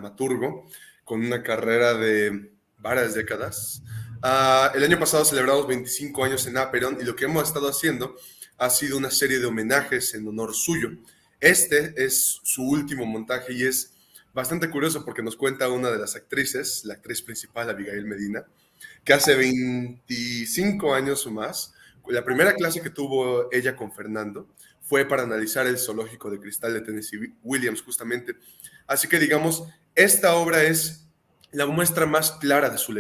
dramaturgo con una carrera de varias décadas. El año pasado celebramos 25 años en Aperon y lo que hemos estado haciendo ha sido una serie de homenajes en honor suyo. Este es su último montaje y es bastante curioso porque nos cuenta una de las actrices, la actriz principal, Abigail Medina, que hace 25 años o más, la primera clase que tuvo ella con Fernando fue para analizar el zoológico de cristal de Tennessee Williams, justamente. Así que, digamos, esta obra es la muestra más clara de su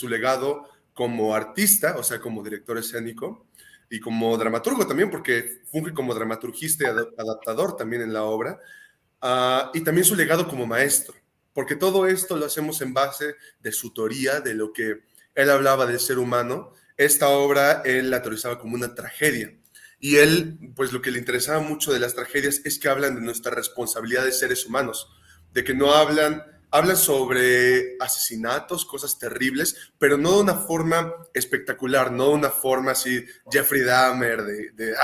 legado como artista, o sea, como director escénico, y como dramaturgo también, porque funge como dramaturgista y adaptador también en la obra, y también su legado como maestro, porque todo esto lo hacemos en base de su teoría, de lo que él hablaba del ser humano. Esta obra él la teorizaba como una tragedia. Y él, pues lo que le interesaba mucho de las tragedias es que hablan de nuestra responsabilidad de seres humanos, de que no hablan sobre asesinatos, cosas terribles, pero no de una forma espectacular, no de una forma así Jeffrey Dahmer, de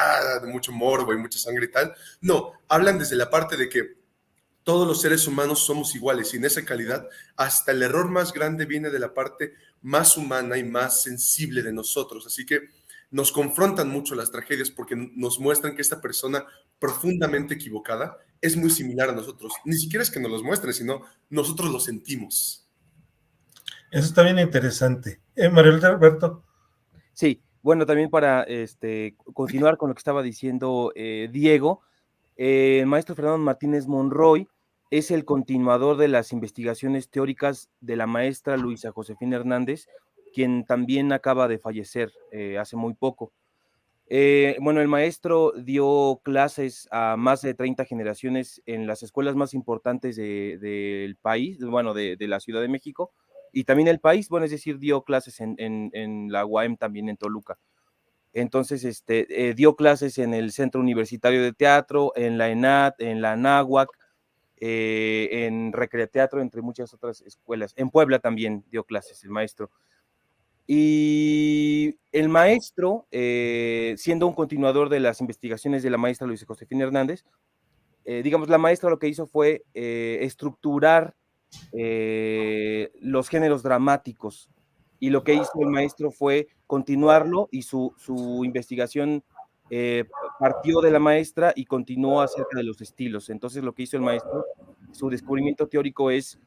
mucho morbo y mucha sangre y tal. No, hablan desde la parte de que todos los seres humanos somos iguales y en esa calidad hasta el error más grande viene de la parte más humana y más sensible de nosotros. Así que nos confrontan mucho las tragedias porque nos muestran que esta persona profundamente equivocada es muy similar a nosotros. Ni siquiera es que nos los muestre, sino nosotros lo sentimos. Eso está bien interesante. Mario Alberto. Sí, bueno, también para continuar con lo que estaba diciendo Diego, el maestro Fernando Martínez Monroy es el continuador de las investigaciones teóricas de la maestra Luisa Josefina Hernández, quien también acaba de fallecer hace muy poco. Bueno, el maestro dio clases a más de 30 generaciones en las escuelas más importantes del país, bueno, de la Ciudad de México, y también el país, bueno, es decir, dio clases en la UAM también en Toluca. Entonces, dio clases en el Centro Universitario de Teatro, en la ENAT, en la ANAHUAC, en Recreateatro, entre muchas otras escuelas. En Puebla también dio clases el maestro. Y el maestro, siendo un continuador de las investigaciones de la maestra Luisa Josefina Hernández, digamos, la maestra lo que hizo fue estructurar los géneros dramáticos, y lo que hizo el maestro fue continuarlo, y su investigación partió de la maestra y continuó acerca de los estilos. Entonces, lo que hizo el maestro, su descubrimiento teórico es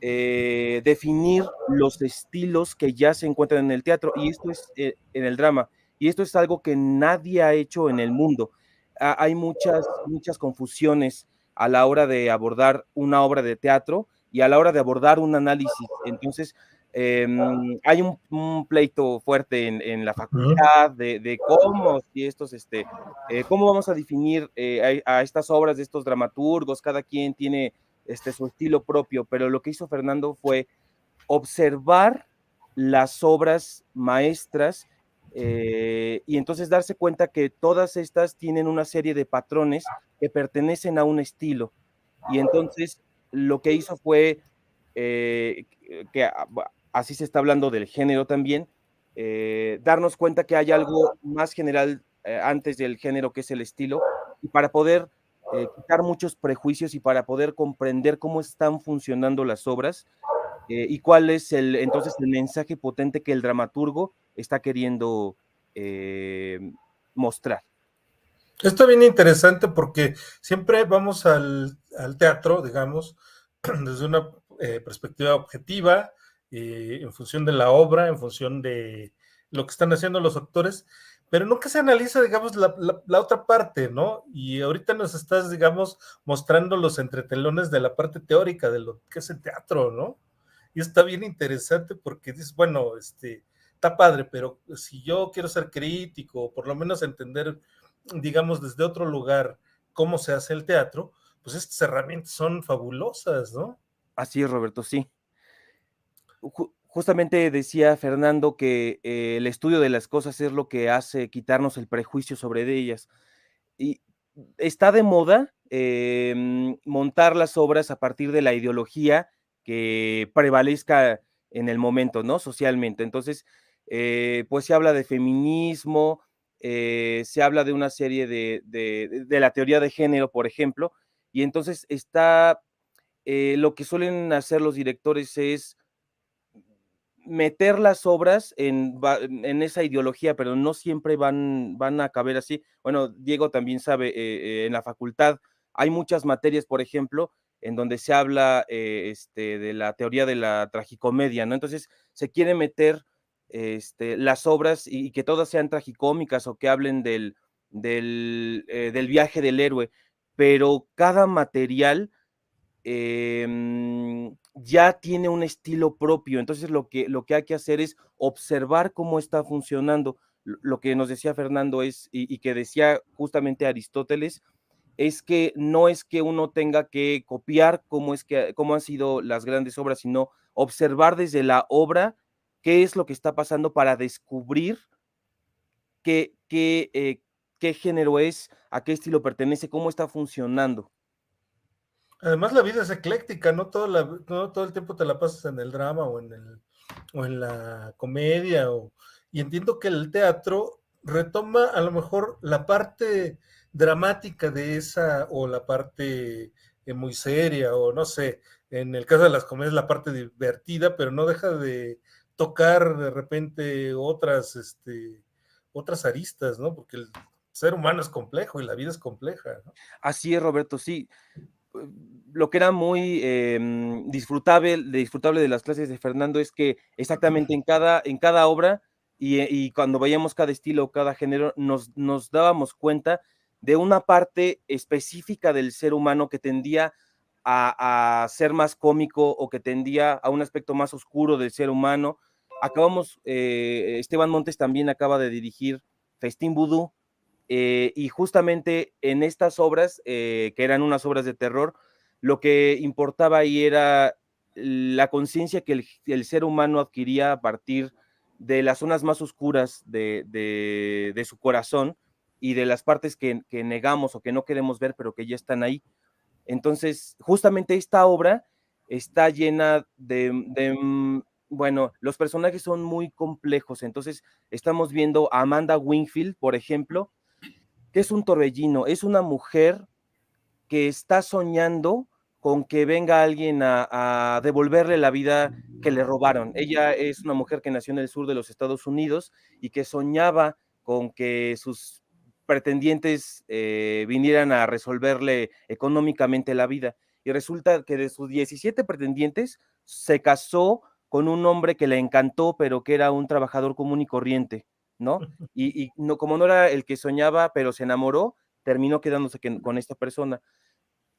definir los estilos que ya se encuentran en el teatro, y esto es en el drama, y esto es algo que nadie ha hecho en el mundo. Hay muchas confusiones a la hora de abordar una obra de teatro y a la hora de abordar un análisis. Entonces, hay un pleito fuerte en la facultad de cómo, si estos, cómo vamos a definir a estas obras de estos dramaturgos. Cada quien tiene su estilo propio, pero lo que hizo Fernando fue observar las obras maestras y entonces darse cuenta que todas estas tienen una serie de patrones que pertenecen a un estilo. Y entonces lo que hizo fue que así se está hablando del género también, darnos cuenta que hay algo más general antes del género, que es el estilo, y para poder quitar muchos prejuicios y para poder comprender cómo están funcionando las obras y cuál es entonces el mensaje potente que el dramaturgo está queriendo mostrar. Esto viene interesante porque siempre vamos al teatro, digamos, desde una perspectiva objetiva, en función de la obra, en función de lo que están haciendo los actores, pero nunca se analiza, digamos, la otra parte, ¿no? Y ahorita nos estás, digamos, mostrando los entretelones de la parte teórica de lo que es el teatro, ¿no? Y está bien interesante porque dices, bueno, está padre, pero si yo quiero ser crítico, por lo menos entender, digamos, desde otro lugar cómo se hace el teatro, pues estas herramientas son fabulosas, ¿no? Así es, Roberto, sí. Justamente decía Fernando que el estudio de las cosas es lo que hace quitarnos el prejuicio sobre ellas. Y está de moda montar las obras a partir de la ideología que prevalezca en el momento, ¿no? Socialmente. Entonces, pues se habla de feminismo, se habla de una serie de la teoría de género, por ejemplo, y entonces está lo que suelen hacer los directores es meter las obras en esa ideología, pero no siempre van a caber así. Bueno, Diego también sabe, en la facultad hay muchas materias, por ejemplo, en donde se habla de la teoría de la tragicomedia, ¿no? Entonces se quiere meter las obras y que todas sean tragicómicas o que hablen del viaje del héroe, pero cada material ya tiene un estilo propio. Entonces lo que hay que hacer es observar cómo está funcionando. Lo que nos decía Fernando y que decía justamente Aristóteles, es que no es que uno tenga que copiar cómo han sido las grandes obras, sino observar desde la obra qué es lo que está pasando para descubrir qué género es, a qué estilo pertenece, cómo está funcionando. Además, la vida es ecléctica, no todo el tiempo te la pasas en el drama o en la comedia. Y entiendo que el teatro retoma a lo mejor la parte dramática de esa o la parte muy seria o no sé, en el caso de las comedias la parte divertida, pero no deja de tocar de repente otras aristas, ¿no? Porque el ser humano es complejo y la vida es compleja, ¿no? Así es, Roberto, sí. Lo que era muy disfrutable de las clases de Fernando es que exactamente en cada obra y cuando veíamos cada estilo, cada género, nos dábamos cuenta de una parte específica del ser humano que tendía a ser más cómico o que tendía a un aspecto más oscuro del ser humano. Esteban Montes también acaba de dirigir Festín Vudú, y justamente en estas obras, que eran unas obras de terror, lo que importaba ahí era la conciencia que el ser humano adquiría a partir de las zonas más oscuras de su corazón y de las partes que negamos o que no queremos ver, pero que ya están ahí. Entonces, justamente esta obra está llena bueno, los personajes son muy complejos. Entonces, estamos viendo a Amanda Wingfield, por ejemplo, que es un torbellino, es una mujer que está soñando con que venga alguien a devolverle la vida que le robaron. Ella es una mujer que nació en el sur de los Estados Unidos y que soñaba con que sus pretendientes vinieran a resolverle económicamente la vida. Y resulta que de sus 17 pretendientes se casó con un hombre que le encantó, pero que era un trabajador común y corriente, ¿no? Y no, como no era el que soñaba, pero se enamoró, terminó quedándose con esta persona.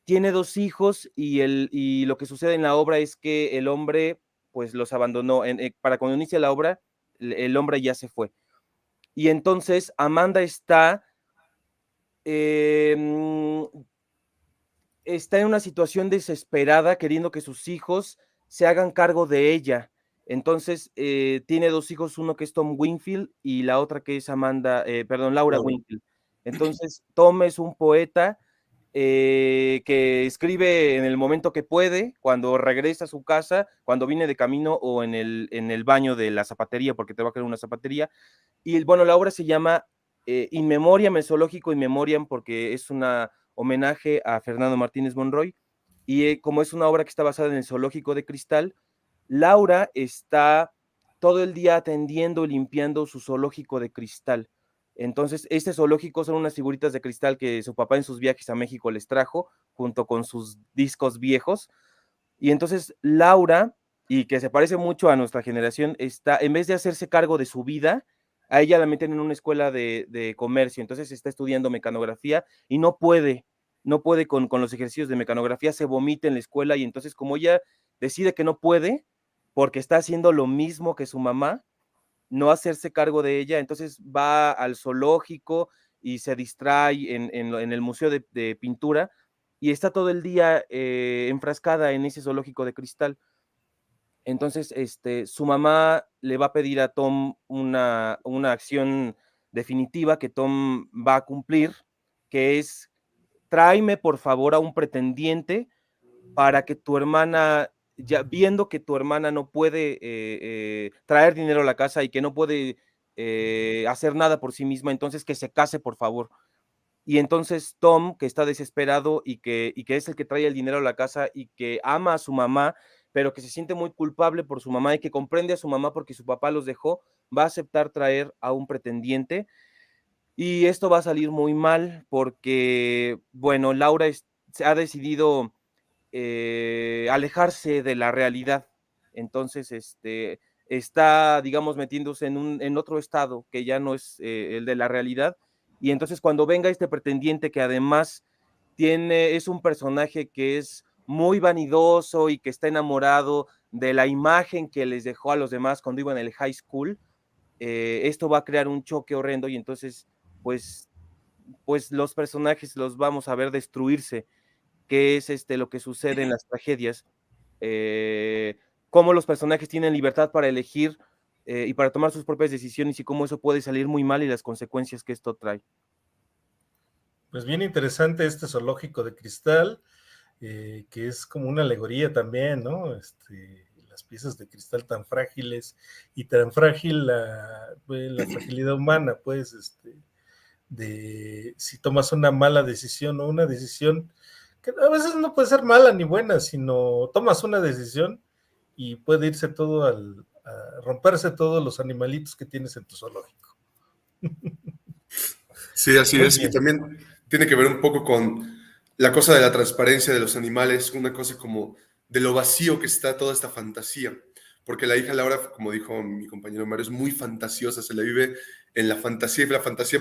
Tiene 2 hijos y lo que sucede en la obra es que el hombre pues los abandonó. Para cuando inicia la obra, el hombre ya se fue. Y entonces Amanda eh, está en una situación desesperada, queriendo que sus hijos se hagan cargo de ella. Entonces, tiene 2 hijos, uno que es Tom Wingfield y la otra que es Laura Laura. Wingfield. Entonces, Tom es un poeta que escribe en el momento que puede, cuando regresa a su casa, cuando viene de camino o en el baño de la zapatería, porque te va a crear una zapatería. Y bueno, la obra se llama In Memoriam, el zoológico In Memoriam, porque es una homenaje a Fernando Martínez Monroy. Y como es una obra que está basada en el zoológico de Cristal, Laura está todo el día atendiendo y limpiando su zoológico de cristal. Entonces, este zoológico son unas figuritas de cristal que su papá en sus viajes a México les trajo, junto con sus discos viejos. Y entonces Laura, y que se parece mucho a nuestra generación, en vez de hacerse cargo de su vida, a ella la meten en una escuela de comercio. Entonces está estudiando mecanografía y no puede con los ejercicios de mecanografía, se vomita en la escuela. Y entonces, como ella decide que no puede, porque está haciendo lo mismo que su mamá, no hacerse cargo de ella, entonces va al zoológico y se distrae en el museo de pintura y está todo el día enfrascada en ese zoológico de cristal. Entonces, su mamá le va a pedir a Tom una acción definitiva que Tom va a cumplir, que es: tráeme por favor a un pretendiente para que tu hermana, ya viendo que tu hermana no puede traer dinero a la casa y que no puede hacer nada por sí misma, entonces que se case, por favor. y entonces Tom, que está desesperado y que es el que trae el dinero a la casa y que ama a su mamá, pero que se siente muy culpable por su mamá y que comprende a su mamá porque su papá los dejó, va a aceptar traer a un pretendiente. Y esto va a salir muy mal porque, bueno, Laura se ha decidido alejarse de la realidad. Entonces, está, digamos, metiéndose en otro estado que ya no es el de la realidad. Y entonces cuando venga este pretendiente que además es un personaje que es muy vanidoso y que está enamorado de la imagen que les dejó a los demás cuando iban en el high school, esto va a crear un choque horrendo y entonces, pues, pues los personajes los vamos a ver destruirse, que es lo que sucede en las tragedias, eh, cómo los personajes tienen libertad para elegir y para tomar sus propias decisiones y cómo eso puede salir muy mal y las consecuencias que esto trae. Pues bien interesante este zoológico de cristal, que es como una alegoría también, ¿no? Las piezas de cristal tan frágiles y tan frágil la fragilidad humana, pues, de si tomas una mala decisión o una decisión que a veces no puede ser mala ni buena, sino tomas una decisión y puede irse todo a romperse todos los animalitos que tienes en tu zoológico. Sí, así Muy es. Y bien. también tiene que ver un poco con la cosa de la transparencia de los animales, una cosa como de lo vacío que está toda esta fantasía. Porque la hija Laura, como dijo mi compañero Mario, es muy fantasiosa, se la vive en la fantasía,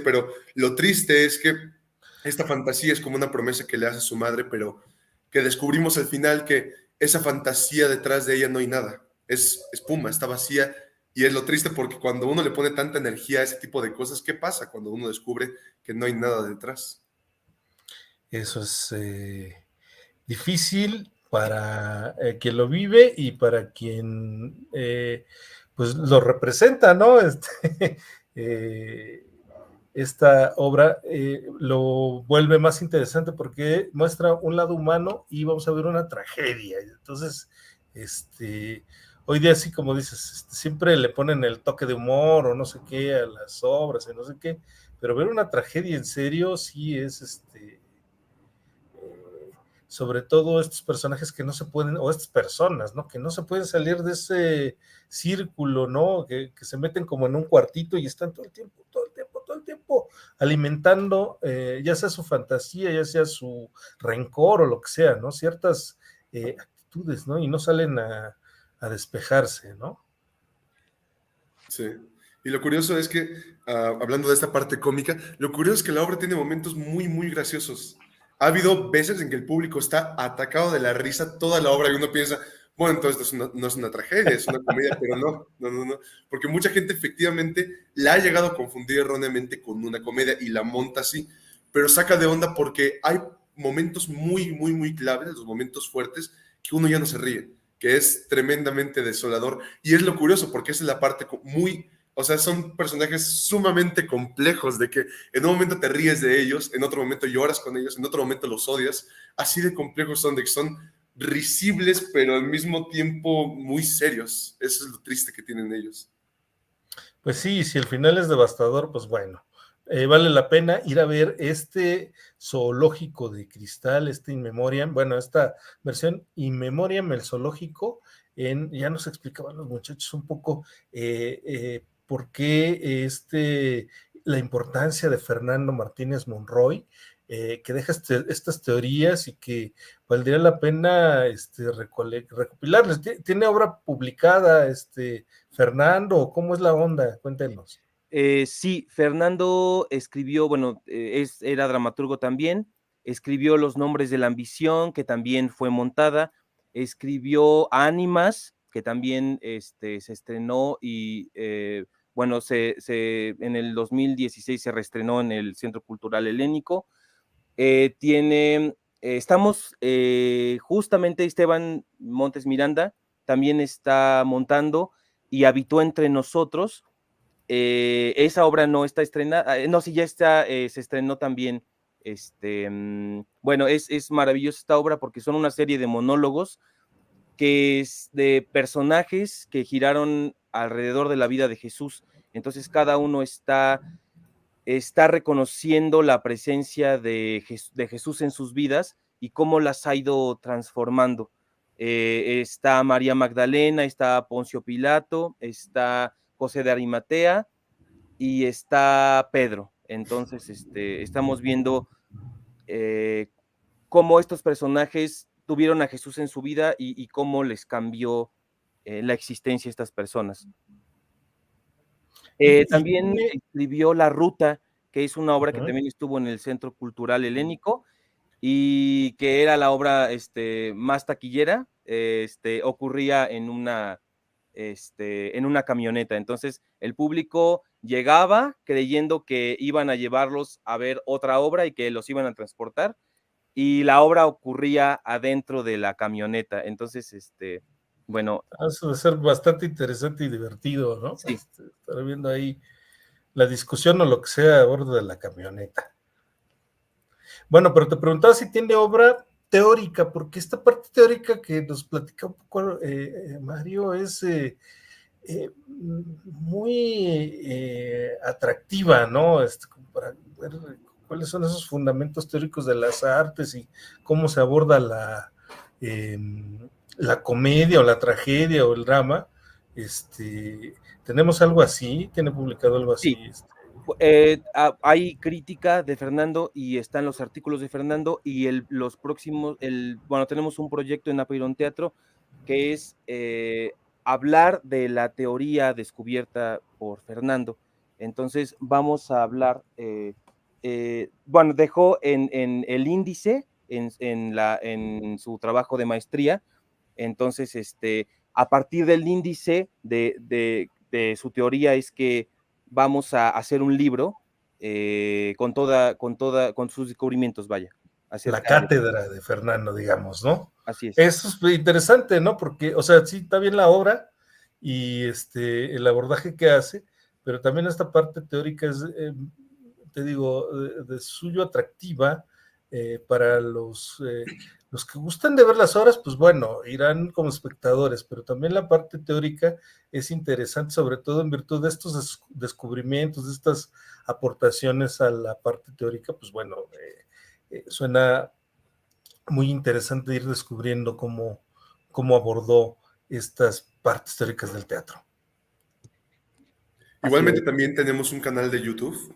pero lo triste es que esta fantasía es como una promesa que le hace a su madre, pero que descubrimos al final que esa fantasía detrás de ella no hay nada, es espuma, está vacía. Y es lo triste porque cuando uno le pone tanta energía a ese tipo de cosas, ¿qué pasa cuando uno descubre que no hay nada detrás? Eso es difícil para quien lo vive y para quien pues lo representa, ¿no? Eh, esta obra lo vuelve más interesante porque muestra un lado humano y vamos a ver una tragedia. Entonces, hoy día, así como dices, siempre le ponen el toque de humor o no sé qué a las obras y no sé qué, pero ver una tragedia en serio sí es sobre todo estos personajes que no se pueden, o estas personas, ¿no? Que no se pueden salir de ese círculo, ¿no? Que se meten como en un cuartito y están todo el tiempo, todo el tiempo, todo el tiempo alimentando, ya sea su fantasía, ya sea su rencor o lo que sea, ¿no? Ciertas actitudes, ¿no? Y no salen a despejarse, ¿no? Sí. Y lo curioso es que, hablando de esta parte cómica, lo curioso es que la obra tiene momentos muy, muy graciosos. Ha habido veces en que el público está atacado de la risa toda la obra y uno piensa, bueno, entonces no es una tragedia, es una comedia, pero no, porque mucha gente efectivamente la ha llegado a confundir erróneamente con una comedia y la monta así, pero saca de onda porque hay momentos muy, muy, muy claves, los momentos fuertes, que uno ya no se ríe, que es tremendamente desolador. Y es lo curioso, porque esa es la parte muy, o sea, son personajes sumamente complejos, de que en un momento te ríes de ellos, en otro momento lloras con ellos, en otro momento los odias. Así de complejos son, de que son risibles, pero al mismo tiempo muy serios. Eso es lo triste que tienen ellos. Pues sí, si el final es devastador, pues bueno, vale la pena ir a ver este zoológico de cristal, este In Memoriam, bueno, esta versión In Memoriam, el zoológico, ya nos explicaban los muchachos un poco por qué la importancia de Fernando Martínez Monroy, que deja estas teorías y que valdría la pena recopilarles. ¿Tiene obra publicada, Fernando? ¿Cómo es la onda? Cuéntenos. Sí, Fernando escribió, bueno, era dramaturgo también, escribió Los nombres de la ambición, que también fue montada, escribió Ánimas, que también se estrenó y, bueno, en el 2016 se reestrenó en el Centro Cultural Helénico. Estamos, justamente Esteban Montes Miranda también está montando y habitó entre nosotros. Esa obra no está estrenada, no, sí, ya está, se estrenó también. Bueno, es maravillosa esta obra porque son una serie de monólogos que es de personajes que giraron alrededor de la vida de Jesús. Entonces cada uno está está reconociendo la presencia de Jesús en sus vidas y cómo las ha ido transformando. Está María Magdalena, está Poncio Pilato, está José de Arimatea y está Pedro. Entonces, estamos viendo cómo estos personajes tuvieron a Jesús en su vida y cómo les cambió la existencia a estas personas. También escribió La Ruta, que es una obra que también estuvo en el Centro Cultural Helénico y que era la obra más taquillera, ocurría en una camioneta. Entonces, el público llegaba creyendo que iban a llevarlos a ver otra obra y que los iban a transportar, y la obra ocurría adentro de la camioneta. Entonces, bueno. Eso debe ser bastante interesante y divertido, ¿no? Sí. Estar viendo ahí la discusión o lo que sea a bordo de la camioneta. Bueno, pero te preguntaba si tiene obra teórica, porque esta parte teórica que nos platica un poco Mario es muy atractiva, ¿no? Para ver cuáles son esos fundamentos teóricos de las artes y cómo se aborda la comedia o la tragedia o el drama. ¿Tenemos algo así? ¿Tiene publicado algo así? Sí. Hay crítica de Fernando y están los artículos de Fernando y los próximos, bueno, tenemos un proyecto en Apeiron Teatro que es hablar de la teoría descubierta por Fernando. Entonces vamos a hablar, bueno, dejó en el índice, en su trabajo de maestría. Entonces, a partir del índice de su teoría es que vamos a hacer un libro con sus descubrimientos, vaya. La cátedra de Fernando, digamos, ¿no? Así es. Eso es interesante, ¿no? Porque, o sea, sí está bien la obra y el abordaje que hace, pero también esta parte teórica es, te digo, de suyo atractiva para los que gustan de ver las obras, pues bueno, irán como espectadores, pero también la parte teórica es interesante, sobre todo en virtud de estos descubrimientos, de estas aportaciones a la parte teórica, pues bueno, suena muy interesante ir descubriendo cómo abordó estas partes teóricas del teatro. Igualmente también tenemos un canal de YouTube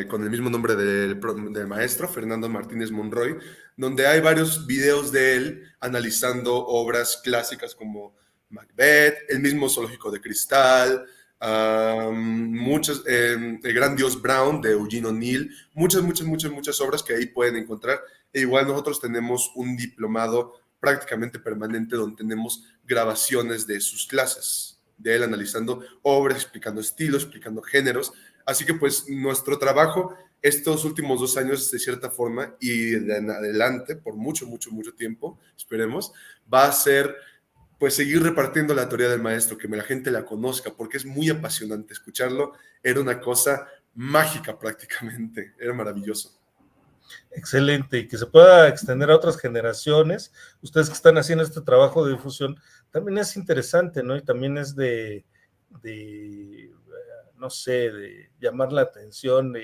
con el mismo nombre del maestro, Fernando Martínez Monroy, donde hay varios videos de él analizando obras clásicas como Macbeth, el mismo Zoológico de Cristal, El Gran Dios Brown de Eugene O'Neill, muchas obras que ahí pueden encontrar. E igual nosotros tenemos un diplomado prácticamente permanente donde tenemos grabaciones de sus clases, de él analizando obras, explicando estilos, explicando géneros. Así que pues nuestro trabajo estos últimos 2 años, de cierta forma, y de en adelante, por mucho tiempo, esperemos, va a ser pues seguir repartiendo la teoría del maestro, que la gente la conozca, porque es muy apasionante escucharlo. Era una cosa mágica prácticamente, era maravilloso. Excelente, y que se pueda extender a otras generaciones. Ustedes que están haciendo este trabajo de difusión, también es interesante, ¿no? Y también es no sé, de llamar la atención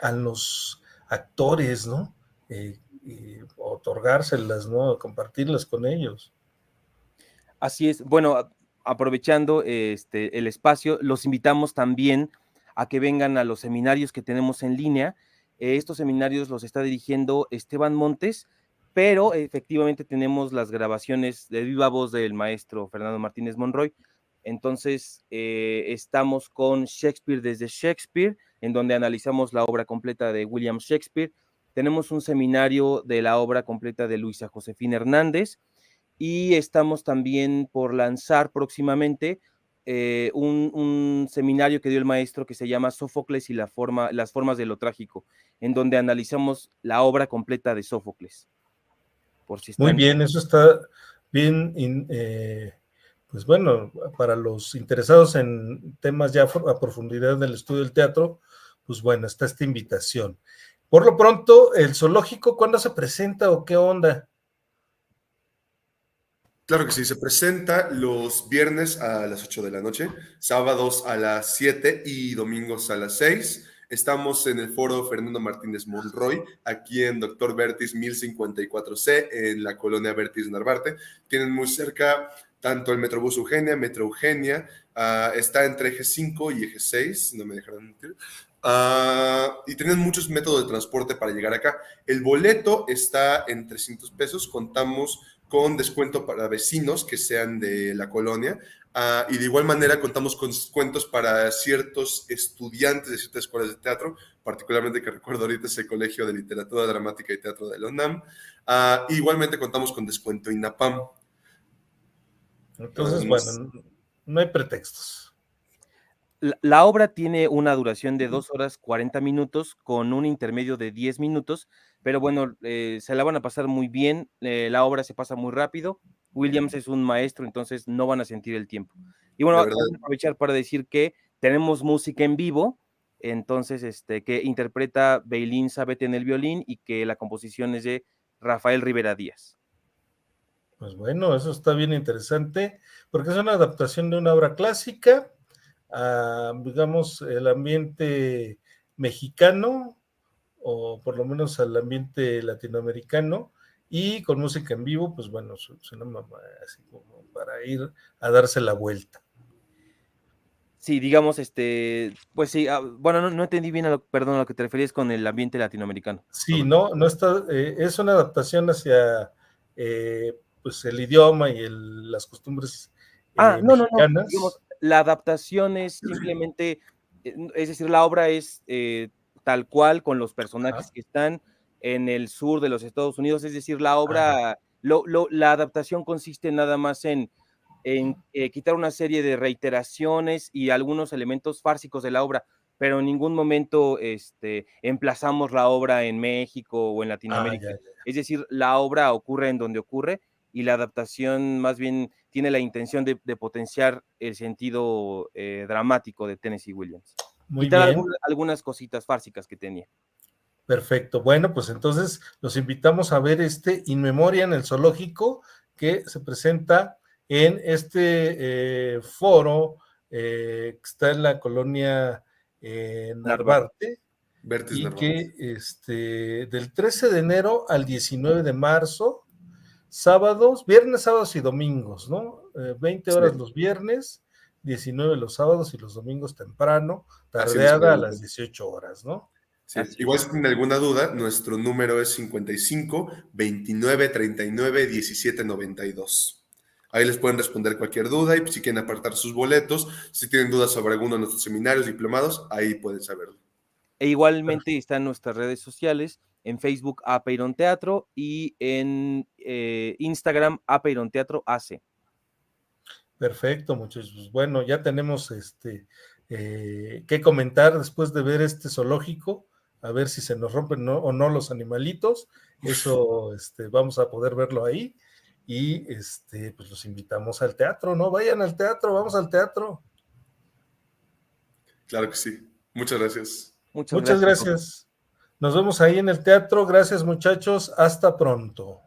a los actores, ¿no? Y otorgárselas, ¿no? Compartirlas con ellos. Así es. Bueno, aprovechando el espacio, los invitamos también a que vengan a los seminarios que tenemos en línea. Estos seminarios los está dirigiendo Esteban Montes, pero efectivamente tenemos las grabaciones de viva voz del maestro Fernando Martínez Monroy. Entonces, estamos con Shakespeare desde Shakespeare, en donde analizamos la obra completa de William Shakespeare. Tenemos un seminario de la obra completa de Luisa Josefina Hernández, y estamos también por lanzar próximamente un seminario que dio el maestro que se llama Sófocles y las formas de lo trágico, en donde analizamos la obra completa de Sófocles. Por si muy bien, eso está bien, pues bueno, para los interesados en temas ya a profundidad del estudio del teatro, pues bueno, está esta invitación. Por lo pronto, el zoológico, ¿cuándo se presenta o qué onda? Claro que sí, se presenta los viernes a las 8 de la noche, sábados a las 7 y domingos a las 6. Estamos en el foro Fernando Martínez Monroy, aquí en Doctor Vertis 1054C, en la colonia Vertis Narvarte. Tienen muy cerca tanto el Metrobús Eugenia, Metro Eugenia, está entre eje 5 y eje 6, no me dejarán mentir. Y tienen muchos métodos de transporte para llegar acá. El boleto está en 300 pesos, contamos con descuento para vecinos que sean de la colonia. Y de igual manera contamos con descuentos para ciertos estudiantes de ciertas escuelas de teatro, particularmente que recuerdo ahorita es el Colegio de Literatura Dramática y Teatro de la UNAM. Igualmente contamos con descuento INAPAM. Entonces, No bueno, no hay pretextos. La obra tiene una duración de 2 horas 40 minutos con un intermedio de 10 minutos, pero bueno, se la van a pasar muy bien, la obra se pasa muy rápido, Williams es un maestro, entonces no van a sentir el tiempo. Y bueno, la voy verdad, a aprovechar para decir que tenemos música en vivo, entonces, que interpreta Beilín Sabete en el violín y que la composición es de Rafael Rivera Díaz. Pues bueno, eso está bien interesante, porque es una adaptación de una obra clásica a, digamos, el ambiente mexicano, o por lo menos al ambiente latinoamericano, y con música en vivo, pues bueno, suena así como para ir a darse la vuelta. Sí, digamos, pues sí, bueno, no entendí bien, perdón, a lo que te referías con el ambiente latinoamericano. Sí, no está, es una adaptación hacia pues el idioma y las costumbres No, digamos, mexicanas. la adaptación es simplemente, es decir, la obra es tal cual con los Ajá. personajes que están en el sur de los Estados Unidos, es decir, la Ah, obra, la adaptación consiste nada más en quitar una serie de reiteraciones y algunos elementos fársicos de la obra, pero en ningún momento emplazamos la obra en México o en ya, Latinoamérica. ya. Es decir, la obra ocurre en donde ocurre y la adaptación más bien tiene la intención de potenciar el sentido dramático de Tennessee Williams. Muy Quitar bien, algunas cositas fársicas que tenía. perfecto. Bueno, pues entonces los invitamos a ver este In Memoria en el Zoológico, que se presenta en este foro que está en la colonia Narvarte. Narvarte, Vertis y Narvarte. que del 13 de enero al 19 de marzo, sábados, viernes, sábados y domingos, ¿no? 20 Sí, horas los viernes, 19 los sábados y los domingos temprano, así nos tardeada a preguntan. las 18 horas, ¿no? Sí. Así Igual es. si tienen alguna duda, nuestro número es 55 29 39 17 92. Ahí les pueden responder cualquier duda y si quieren apartar sus boletos, si tienen dudas sobre alguno de nuestros seminarios, diplomados, ahí pueden saberlo. E igualmente está en nuestras redes sociales, en Facebook Apeiron Teatro y en Instagram Apeiron Teatro AC. Perfecto, muchachos. Pues bueno, ya tenemos que comentar después de ver este zoológico, a ver si se nos rompen o no los animalitos. Eso vamos a poder verlo ahí. Y pues los invitamos al teatro, ¿no? Vayan al teatro, vamos al teatro. Claro que sí. Muchas gracias. Muchas Muchas gracias. gracias. Nos vemos ahí en el teatro. Gracias, muchachos. Hasta pronto.